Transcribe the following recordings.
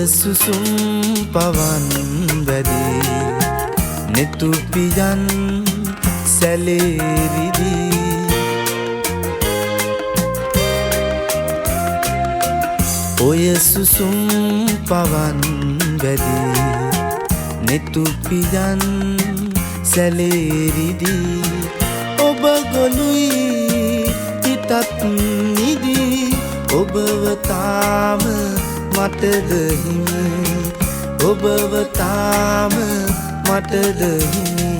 සුසුම් පවන් වැදී නෙතු පියන් සැලේරිදී ඔය සුසුම් පවන් වැදී නෙතු පියන් සැලේරිදී ඔබ ගොළුයි හිතත් නිදී ඔබව තාම මටද හිමි ඔබව තාම මටද හිමි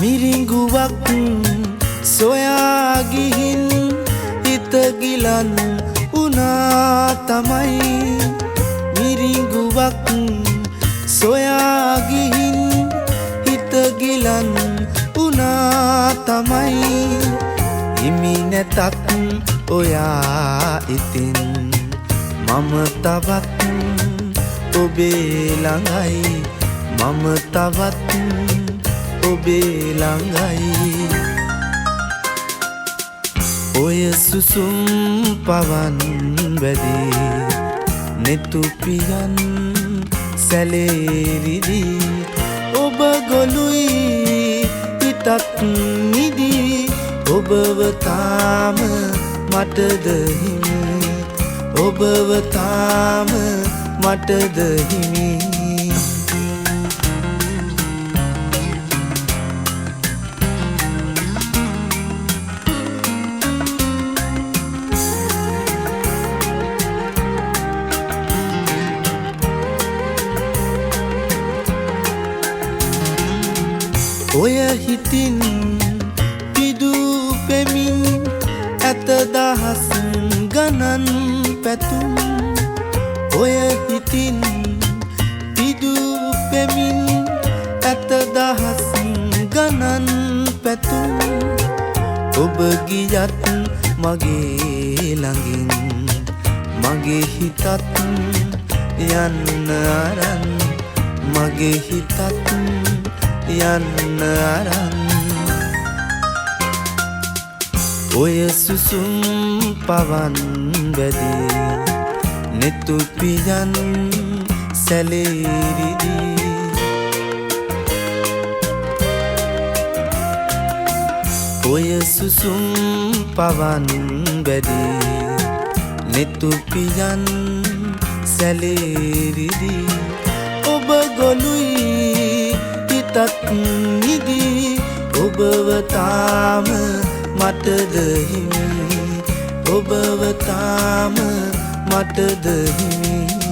මිරිඟුවක් සොයා ගිහින් හිත ගිලන් උනා තමයි මිරිඟුවක් සොයා ගිහින් හිත ගිලන් උනා තමයි හිමි නැතත් ඔයා ඉතින් මම තවත් ඔබේ ළඟයි මම තවත් ඔබේ ළඟයි ඔය සුසුම් පවන් වැදී නෙතු පියන් සැලේරිදී ඔබ ගොළුයි හිතත් නිදී ඔබව තාම මටද හිමි ඔබව තාම මටද හිමි ඔය හිතින් පිදූ පෙමින් ඇත දහස් ගණන් පැතුම් ඔය හිතින් පිදූ පෙමින් ඇත දහස් ගණන් පැතුම් ඔබ ගියත් මගේ ළඟින් මගේ හිතත් යන්න අරන් මගේ හිතත් යන්න අරන් ඔය සුසුම් පවන් වැදී නෙතු පියන් සැලේරිදී ඔය සුසුම් පවන් වැදී නෙතු පියන් සැලේරිදී ඔබ ගොළුයි හිතත් නිදී ඔබව තාම මටද හිමි ඔබව තාම මටද හිමි